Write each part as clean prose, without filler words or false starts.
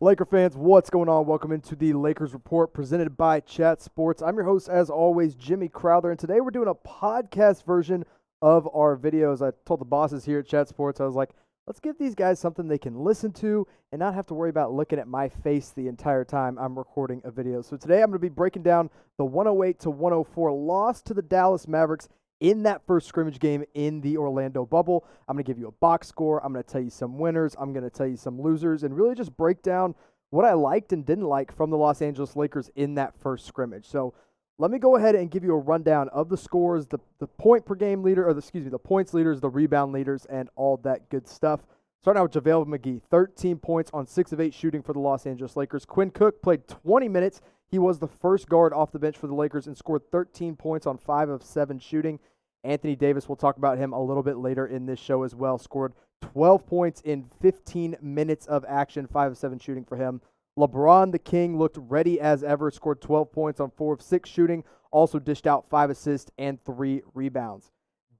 Laker fans, what's going on? Welcome into the Lakers Report presented by Chat Sports. I'm your host, as always, Jimmy Crowther, and today we're doing a podcast version of our videos. I told the bosses here at Chat Sports, I was like, let's give these guys something they can listen to and not have to worry about looking at my face the entire time I'm recording a video. So today I'm going to be breaking down the 108-104 loss to the Dallas Mavericks in that first scrimmage game in the Orlando bubble. I'm going to give you a box score. I'm going to tell you some winners. I'm going to tell you some losers and really just break down what I liked and didn't like from the Los Angeles Lakers in that first scrimmage. So let me go ahead and give you a rundown of the scores, the point per game leader, or the points leaders, the rebound leaders, and all that good stuff. Starting out with JaVale McGee, 13 points on 6 of 8 shooting for the Los Angeles Lakers. Quinn Cook played 20 minutes. He was the first guard off the bench for the Lakers and scored 13 points on 5 of 7 shooting. Anthony Davis, we'll talk about him a little bit later in this show as well, scored 12 points in 15 minutes of action, 5 of 7 shooting for him. LeBron, the King, looked ready as ever, scored 12 points on 4 of 6 shooting, also dished out 5 assists and 3 rebounds.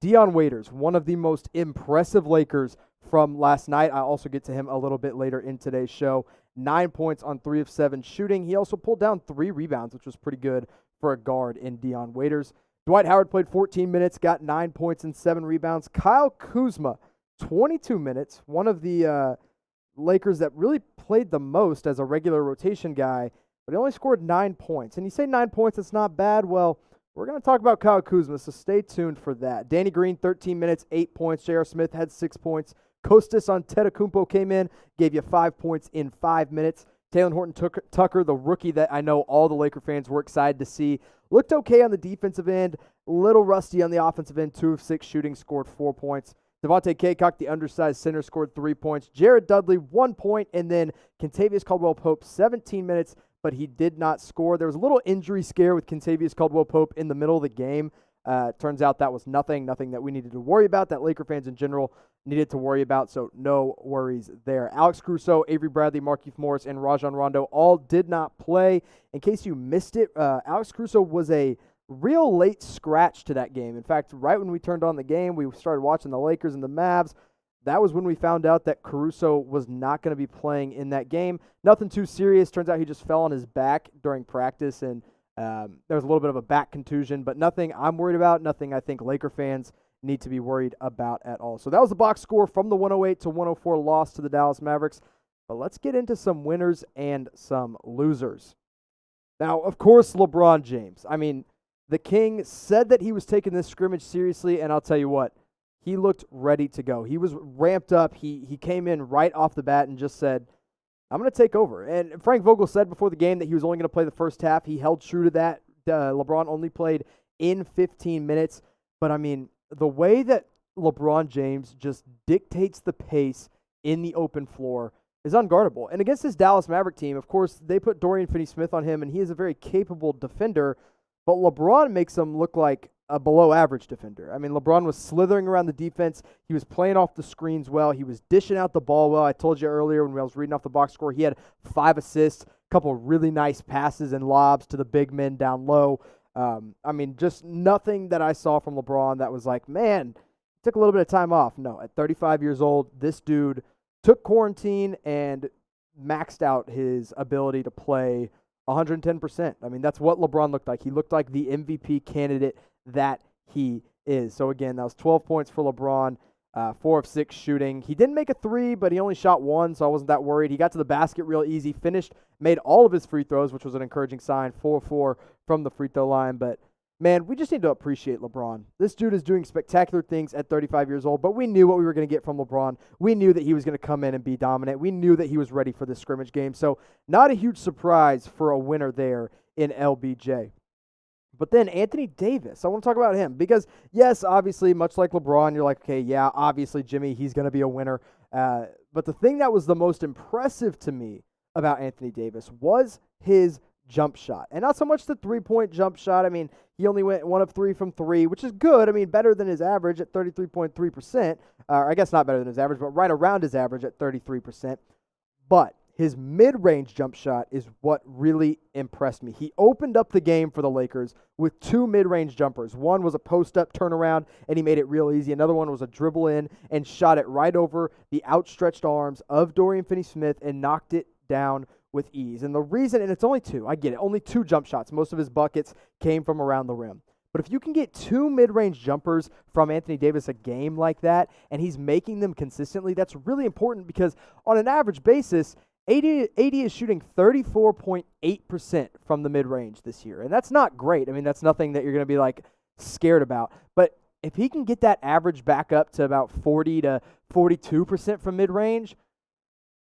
Dion Waiters, one of the most impressive Lakers from last night. I'll also get to him a little bit later in today's show. 9 points on 3 of 7 shooting. He also pulled down 3 rebounds, which was pretty good for a guard in Dion Waiters. Dwight Howard played 14 minutes, got 9 points and 7 rebounds. Kyle Kuzma, 22 minutes, one of the Lakers that really played the most as a regular rotation guy, but he only scored 9 points. And you say 9 points, it's not bad. Well, we're going to talk about Kyle Kuzma, so stay tuned for that. Danny Green, 13 minutes, 8 points. J.R. Smith had 6 points. Kostas Antetokounmpo came in, gave you 5 points in 5 minutes. Talen Horton-Tucker, the rookie that I know all the Laker fans were excited to see, looked okay on the defensive end, little rusty on the offensive end, 2 of 6 shooting, scored 4 points. Devontae Cacok, the undersized center, scored 3 points. Jared Dudley, 1 point, and then Kentavious Caldwell-Pope, 17 minutes, but he did not score. There was a little injury scare with Kentavious Caldwell-Pope in the middle of the game. Turns out that was nothing that we needed to worry about, that Laker fans in general needed to worry about, so no worries there. Alex Caruso, Avery Bradley, Markieff Morris, and Rajon Rondo all did not play. In case you missed it, Alex Caruso was a real late scratch to that game. In fact, right when we turned on the game, we started watching the Lakers and the Mavs. That was when we found out that Caruso was not going to be playing in that game. Nothing too serious. Turns out he just fell on his back during practice, and there was a little bit of a back contusion, but nothing I'm worried about, nothing I think Laker fans need to be worried about at all. So that was the box score from the 108-104 loss to the Dallas Mavericks. But let's get into some winners and some losers. Now, of course, LeBron James. I mean, the King said that he was taking this scrimmage seriously, and I'll tell you what, he looked ready to go. He was ramped up. He came in right off the bat and just said, I'm going to take over. And Frank Vogel said before the game that he was only going to play the first half. He held true to that. LeBron only played in 15 minutes. But, I mean, the way that LeBron James just dictates the pace in the open floor is unguardable. And against this Dallas Maverick team, of course, they put Dorian Finney-Smith on him, and he is a very capable defender. But LeBron makes him look like a below-average defender. I mean, LeBron was slithering around the defense. He was playing off the screens well. He was dishing out the ball well. I told you earlier when I was reading off the box score, he had 5 assists, a couple of really nice passes and lobs to the big men down low. I mean, just nothing that I saw from LeBron that was like, man, took a little bit of time off. No, at 35 years old, this dude took quarantine and maxed out his ability to play 110%. I mean, that's what LeBron looked like. He looked like the MVP candidate that he is. So, again, that was 12 points for LeBron, 4 of 6 shooting. He didn't make a 3, but he only shot 1, so I wasn't that worried. He got to the basket real easy, finished, made all of his free throws, which was an encouraging sign, 4-4 from the free throw line. But, man, we just need to appreciate LeBron. This dude is doing spectacular things at 35 years old, but we knew what we were going to get from LeBron. We knew that he was going to come in and be dominant. We knew that he was ready for this scrimmage game. So, not a huge surprise for a winner there in LBJ. But then Anthony Davis, I want to talk about him because, yes, obviously, much like LeBron, you're like, okay, yeah, obviously, Jimmy, he's going to be a winner. But the thing that was the most impressive to me about Anthony Davis was his jump shot. And not so much the three-point jump shot. I mean, he only went 1 of 3 from 3, which is good. I mean, better than his average at 33.3%. I guess not better than his average, but right around his average at 33%. But His mid-range jump shot is what really impressed me. He opened up the game for the Lakers with 2 mid-range jumpers. One was a post-up turnaround, and he made it real easy. Another one was a dribble in and shot it right over the outstretched arms of Dorian Finney-Smith and knocked it down with ease. And the reason, and it's only 2, I get it, only 2 jump shots. Most of his buckets came from around the rim. But if you can get 2 mid-range jumpers from Anthony Davis a game like that, and he's making them consistently, that's really important because on an average basis, AD is shooting 34.8% from the mid-range this year. And that's not great. I mean, that's nothing that you're going to be like scared about. But if he can get that average back up to about 40 to 42% from mid-range,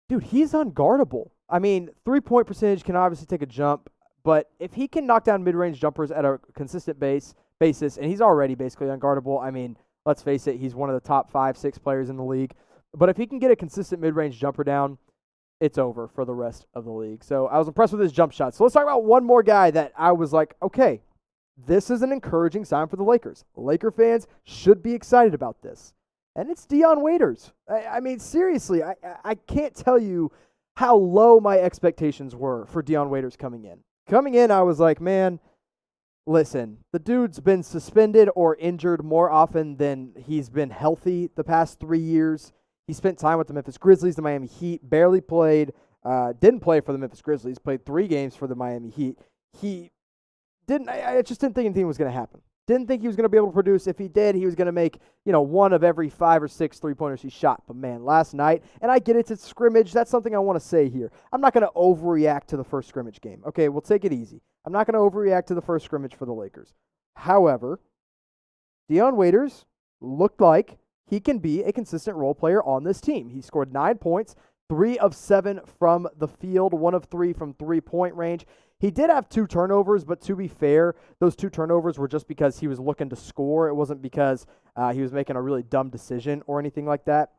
dude, he's unguardable. I mean, 3-point percentage can obviously take a jump, but if he can knock down mid-range jumpers at a consistent basis, and he's already basically unguardable, I mean, let's face it, he's one of the top 5-6 players in the league. But if he can get a consistent mid-range jumper down, it's over for the rest of the league. So I was impressed with his jump shot. So let's talk about one more guy that I was like, okay, this is an encouraging sign for the Lakers. Laker fans should be excited about this. And it's Dion Waiters. I mean, seriously, I can't tell you how low my expectations were for Dion Waiters coming in. Coming in, I was like, man, listen, the dude's been suspended or injured more often than he's been healthy the past 3 years. He spent time with the Memphis Grizzlies, the Miami Heat, barely played, didn't play for the Memphis Grizzlies, played 3 games for the Miami Heat. I just didn't think anything was going to happen. Didn't think he was going to be able to produce. If he did, he was going to make, 1 of every 5 or 6 three-pointers he shot. But, man, last night, and I get it's a scrimmage. That's something I want to say here. I'm not going to overreact to the first scrimmage game. Okay, we'll take it easy. I'm not going to overreact to the first scrimmage for the Lakers. However, Dion Waiters looked like he can be a consistent role player on this team. He scored 9 points, 3 of 7 from the field, 1 of 3 from three-point range. He did have 2 turnovers, but to be fair, those 2 turnovers were just because he was looking to score. It wasn't because he was making a really dumb decision or anything like that.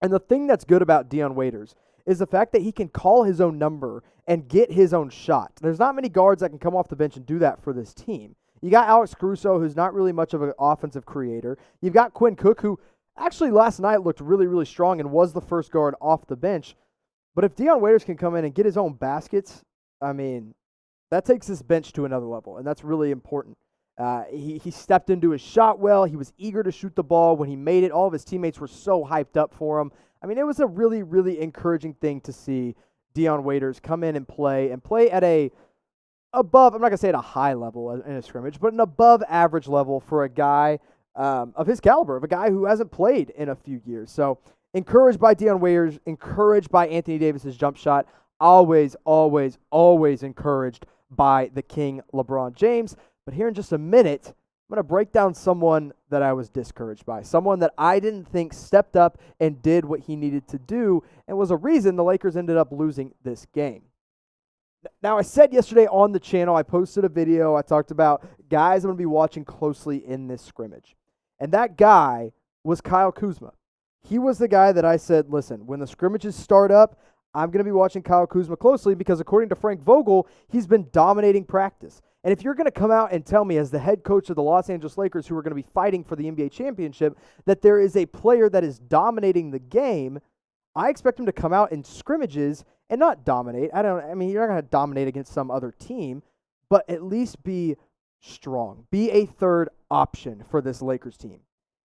And the thing that's good about Dion Waiters is the fact that he can call his own number and get his own shot. There's not many guards that can come off the bench and do that for this team. You got Alex Caruso, who's not really much of an offensive creator. You've got Quinn Cook, who actually last night looked really, really strong and was the first guard off the bench. But if Dion Waiters can come in and get his own baskets, I mean, that takes this bench to another level, and that's really important. He stepped into his shot well. He was eager to shoot the ball. When he made it, all of his teammates were so hyped up for him. I mean, it was a really, really encouraging thing to see Dion Waiters come in and play at a above, I'm not going to say at a high level in a scrimmage, but an above average level for a guy of his caliber, of a guy who hasn't played in a few years. So encouraged by Dion Waiters, encouraged by Anthony Davis's jump shot, always, always, always encouraged by the King LeBron James. But here in just a minute, I'm going to break down someone that I was discouraged by, someone that I didn't think stepped up and did what he needed to do and was a reason the Lakers ended up losing this game. Now, I said yesterday on the channel, I posted a video, I talked about guys I'm going to be watching closely in this scrimmage. And that guy was Kyle Kuzma. He was the guy that I said, listen, when the scrimmages start up, I'm going to be watching Kyle Kuzma closely because according to Frank Vogel, he's been dominating practice. And if you're going to come out and tell me as the head coach of the Los Angeles Lakers, who are going to be fighting for the NBA championship, that there is a player that is dominating the game, I expect him to come out in scrimmages and not dominate. I mean, you're not going to dominate against some other team, but at least be strong. Be a third option for this Lakers team.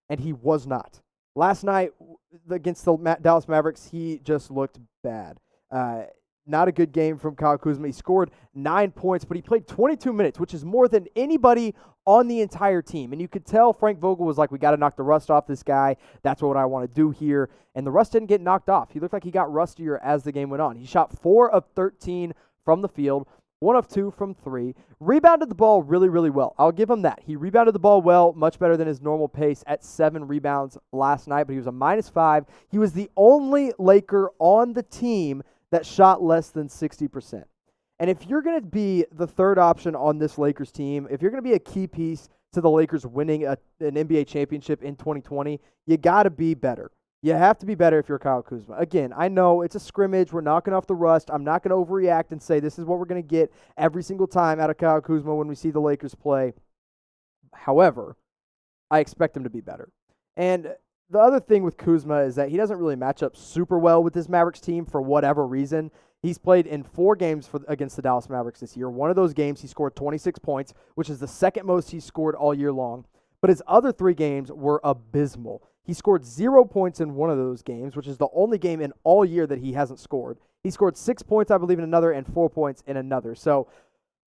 And he was not. Last night against the Dallas Mavericks, he just looked bad. Not a good game from Kyle Kuzma. He scored 9 points, but he played 22 minutes, which is more than anybody on the entire team. And you could tell Frank Vogel was like, we got to knock the rust off this guy. That's what I want to do here. And the rust didn't get knocked off. He looked like he got rustier as the game went on. He shot 4 of 13 from the field, 1 of 2 from 3. Rebounded the ball really, really well. I'll give him that. He rebounded the ball well, much better than his normal pace at 7 rebounds last night, but he was a -5. He was the only Laker on the team that shot less than 60%. And if you're going to be the third option on this Lakers team, if you're going to be a key piece to the Lakers winning an NBA championship in 2020, you got to be better. You have to be better if you're Kyle Kuzma. Again, I know it's a scrimmage. We're knocking off the rust. I'm not going to overreact and say this is what we're going to get every single time out of Kyle Kuzma when we see the Lakers play. However, I expect him to be better. And the other thing with Kuzma is that he doesn't really match up super well with this Mavericks team for whatever reason. He's played in 4 games against the Dallas Mavericks this year. One of those games, he scored 26 points, which is the second most he's scored all year long. But his other 3 games were abysmal. He scored 0 points in one of those games, which is the only game in all year that he hasn't scored. He scored 6 points, I believe, in another and 4 points in another. So,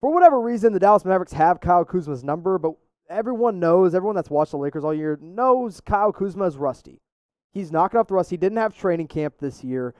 for whatever reason, the Dallas Mavericks have Kyle Kuzma's number, but everyone that's watched the Lakers all year knows Kyle Kuzma is rusty. He's knocking off the rust. He didn't have training camp this year.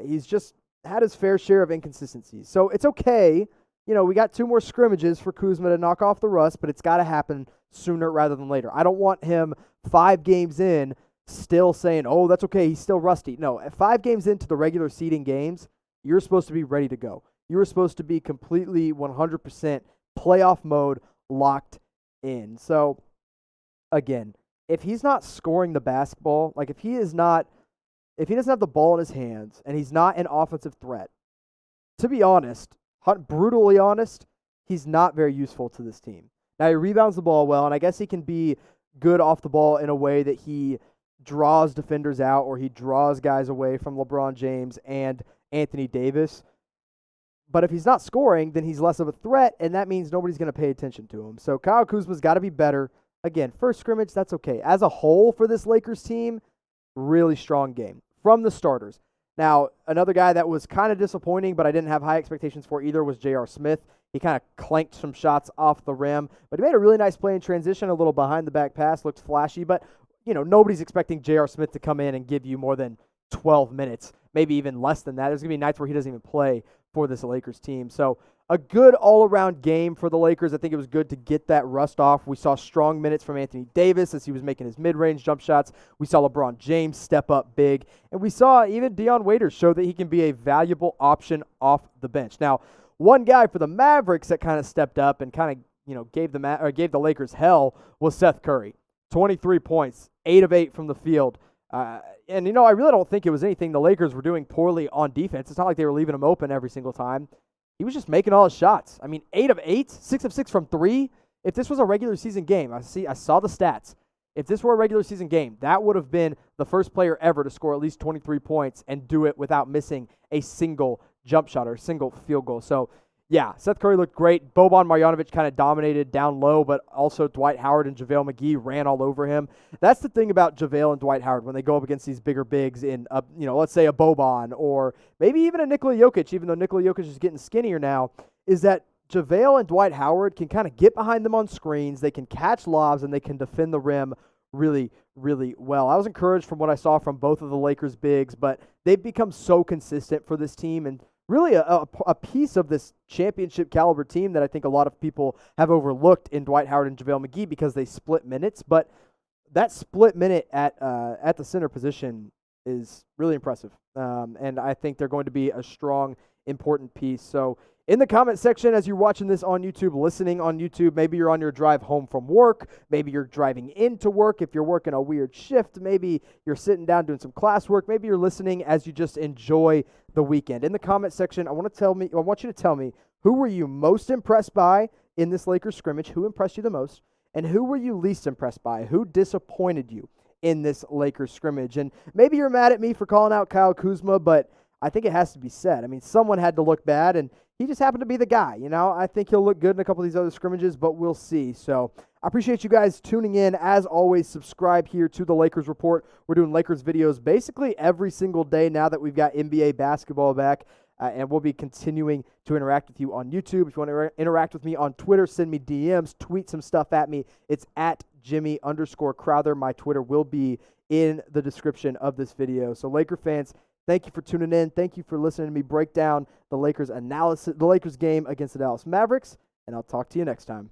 He's just had his fair share of inconsistencies. So it's okay. We got 2 more scrimmages for Kuzma to knock off the rust, but it's got to happen sooner rather than later. I don't want him 5 games in still saying, oh, that's okay, he's still rusty. No, at 5 games into the regular seeding games, you're supposed to be ready to go. You were supposed to be completely 100% playoff mode, locked in. So, again, if he's not scoring the basketball, like if he doesn't have the ball in his hands and he's not an offensive threat, to be honest, brutally honest, he's not very useful to this team. Now, he rebounds the ball well, and I guess he can be good off the ball in a way that he draws defenders out or he draws guys away from LeBron James and Anthony Davis. But if he's not scoring, then he's less of a threat, and that means nobody's going to pay attention to him. So Kyle Kuzma's got to be better. Again, first scrimmage, that's okay. As a whole for this Lakers team, really strong game from the starters. Now, another guy that was kind of disappointing, but I didn't have high expectations for either, was J.R. Smith. He kind of clanked some shots off the rim, but he made a really nice play in transition, a little behind-the-back pass, looked flashy, but nobody's expecting J.R. Smith to come in and give you more than 12 minutes, maybe even less than that. There's going to be nights where he doesn't even play for this Lakers team. So a good all-around game for the Lakers. I think it was good to get that rust off. We saw strong minutes from Anthony Davis as he was making his mid-range jump shots. We saw LeBron James step up big. And we saw even Dion Waiters show that he can be a valuable option off the bench. Now, one guy for the Mavericks that kind of stepped up and kind of gave the Lakers hell was Seth Curry. 23 points, 8 of 8 from the field. And I really don't think it was anything the Lakers were doing poorly on defense. It's not like they were leaving him open every single time. He was just making all his shots. 8 of 8, 6 of 6 from 3. If this was a regular season game, I saw the stats. If this were a regular season game, that would have been the first player ever to score at least 23 points and do it without missing a single jump shot or a single field goal. So, yeah, Seth Curry looked great. Boban Marjanovic kind of dominated down low, but also Dwight Howard and JaVale McGee ran all over him. That's the thing about JaVale and Dwight Howard when they go up against these bigger bigs in, let's say a Boban or maybe even a Nikola Jokic, even though Nikola Jokic is getting skinnier now, is that JaVale and Dwight Howard can kind of get behind them on screens, they can catch lobs, and they can defend the rim really, really well. I was encouraged from what I saw from both of the Lakers bigs, but they've become so consistent for this team and really a piece of this championship caliber team that I think a lot of people have overlooked in Dwight Howard and JaVale McGee because they split minutes. But that split minute at the center position is really impressive. And I think they're going to be a strong, important piece. So in the comment section, as you're watching this on YouTube, listening on YouTube, maybe you're on your drive home from work, maybe you're driving into work, if you're working a weird shift, maybe you're sitting down doing some classwork, maybe you're listening as you just enjoy the weekend. In the comment section, I want you to tell me who were you most impressed by in this Lakers scrimmage, who impressed you the most, and who were you least impressed by, who disappointed you in this Lakers scrimmage. And maybe you're mad at me for calling out Kyle Kuzma, but I think it has to be said. Someone had to look bad, and he just happened to be the guy. I think he'll look good in a couple of these other scrimmages, but we'll see. So I appreciate you guys tuning in. As always, subscribe here to the Lakers Report. We're doing Lakers videos basically every single day now that we've got NBA basketball back, and we'll be continuing to interact with you on YouTube. If you want to interact with me on Twitter, send me DMs, tweet some stuff at me. It's at Jimmy_Crowther. My Twitter will be in the description of this video. So Laker fans, thank you for tuning in. Thank you for listening to me break down the Lakers game against the Dallas Mavericks, and I'll talk to you next time.